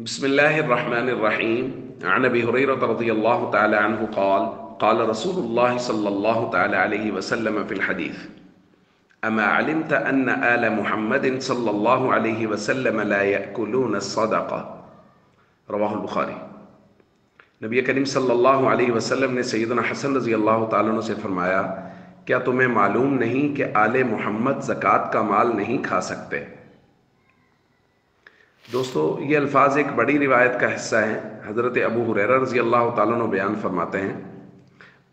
بسم الله الرحمن الرحيم. عن أبي هريرة رضي الله تعالى عنه قال قال رسول الله صلى الله تعالى عليه وسلم في الحديث: أما علمت أن آل محمد صلى الله عليه وسلم لا يأكلون الصدقة؟ رواہ البخاری۔ نبی کریم صلی اللہ علیہ وسلم نے سیدنا حسن رضی اللہ تعالیٰ عنہ سے فرمایا، کیا تمہیں معلوم نہیں کہ آل محمد زکوٰۃ کا مال نہیں کھا سکتے؟ دوستو، یہ الفاظ ایک بڑی روایت کا حصہ ہیں۔ حضرت ابو ہریرہ رضی اللہ تعالیٰ عنہ بیان فرماتے ہیں،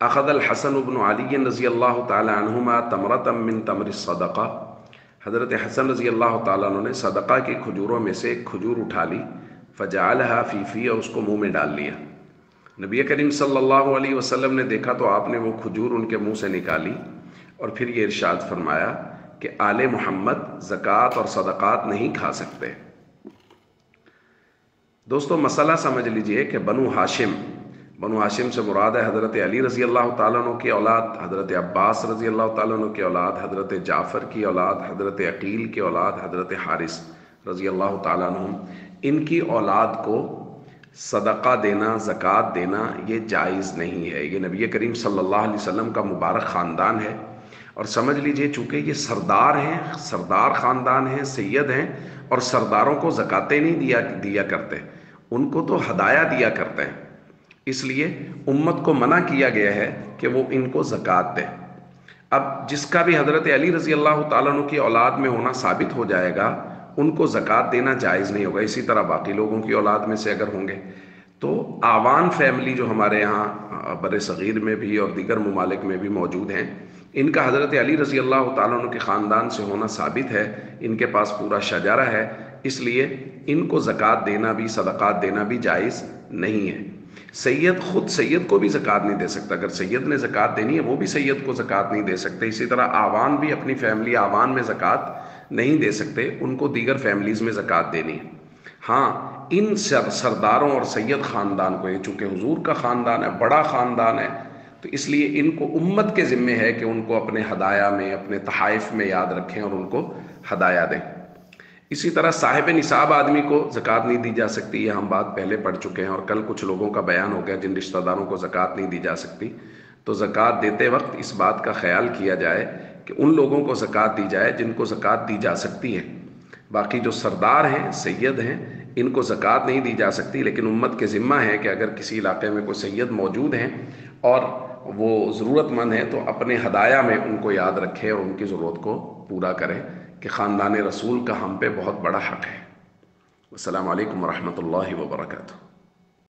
اخذ الحسن بن علی رضی اللہ تعالیٰ عنہما تمرۃ من تمر الصدقہ۔ حضرت حسن رضی اللہ تعالیٰ عنہ نے صدقہ کی کھجوروں میں سے ایک کھجور اٹھا لی، فجعلها فی فی، اور اس کو منہ میں ڈال لیا۔ نبی کریم صلی اللہ علیہ وسلم نے دیکھا تو آپ نے وہ کھجور ان کے منہ سے نکالی اور پھر یہ ارشاد فرمایا کہ آل محمد زکوٰۃ اور صدقات نہیں کھا سکتے۔ دوستو، مسئلہ سمجھ لیجئے کہ بنو ہاشم سے مراد ہے حضرت علی رضی اللہ تعالیٰ عنہ کی اولاد، حضرت عباس رضی اللہ تعالیٰ عنہ کی اولاد، حضرت جعفر کی اولاد، حضرت عقیل کی اولاد، حضرت حارث رضی اللہ تعالیٰ عنہ۔ ان کی اولاد کو صدقہ دینا، زکوٰۃ دینا یہ جائز نہیں ہے۔ یہ نبی کریم صلی اللہ علیہ وسلم کا مبارک خاندان ہے، اور سمجھ لیجئے چونکہ یہ سردار ہیں، سردار خاندان ہیں، سید ہیں، اور سرداروں کو زکاتیں نہیں دیا کرتے، ان کو تو ہدایہ دیا کرتے ہیں، اس لیے امت کو منع کیا گیا ہے کہ وہ ان کو زکوٰۃ دے۔ اب جس کا بھی حضرت علی رضی اللہ تعالیٰ عنہ کی اولاد میں ہونا ثابت ہو جائے گا، ان کو زکوٰۃ دینا جائز نہیں ہوگا۔ اسی طرح باقی لوگوں کی اولاد میں سے اگر ہوں گے تو آوان فیملی جو ہمارے یہاں بر صغیر میں بھی اور دیگر ممالک میں بھی موجود ہیں، ان کا حضرت علی رضی اللہ تعالیٰ عنہ کے خاندان سے ہونا ثابت ہے، ان کے پاس پورا شجرہ ہے، اس لیے ان کو زکوٰۃ دینا بھی، صدقات دینا بھی جائز نہیں ہے۔ سید کو بھی زکوٰۃ نہیں دے سکتا۔ اگر سید نے زکوٰۃ دینی ہے وہ بھی سید کو زکوٰۃ نہیں دے سکتے۔ اسی طرح آوان بھی اپنی فیملی آوان میں زکوٰۃ نہیں دے سکتے، ان کو دیگر فیملیز میں زکوٰۃ دینی ہے۔ ہاں، ان سرداروں اور سید خاندان کو، یہ چونکہ حضور کا خاندان ہے، بڑا خاندان ہے، تو اس لیے ان کو امت کے ذمے ہے کہ ان کو اپنے ہدایہ میں، اپنے تحائف میں یاد رکھیں اور ان کو ہدایہ دیں۔ اسی طرح صاحب نصاب آدمی کو زکوٰۃ نہیں دی جا سکتی، یہ ہم بات پہلے پڑھ چکے ہیں، اور کل کچھ لوگوں کا بیان ہو گیا جن رشتہ داروں کو زکوٰۃ نہیں دی جا سکتی۔ تو زکوٰۃ دیتے وقت اس بات کا خیال کیا جائے کہ ان لوگوں کو زکوٰۃ دی جائے جن کو زکوٰۃ دی جا سکتی ہے۔ باقی جو سردار ہیں، سید ہیں، ان کو زکوٰۃ نہیں دی جا سکتی، لیکن امت کے ذمہ ہے کہ اگر کسی علاقے میں کوئی سید موجود ہیں اور وہ ضرورت مند ہیں تو اپنے ہدایہ میں ان کو یاد رکھے اور ان کی ضرورت کو پورا کریں، کہ خاندان رسول کا ہم پہ بہت بڑا حق ہے۔ السلام علیکم ورحمۃ اللہ وبرکاتہ۔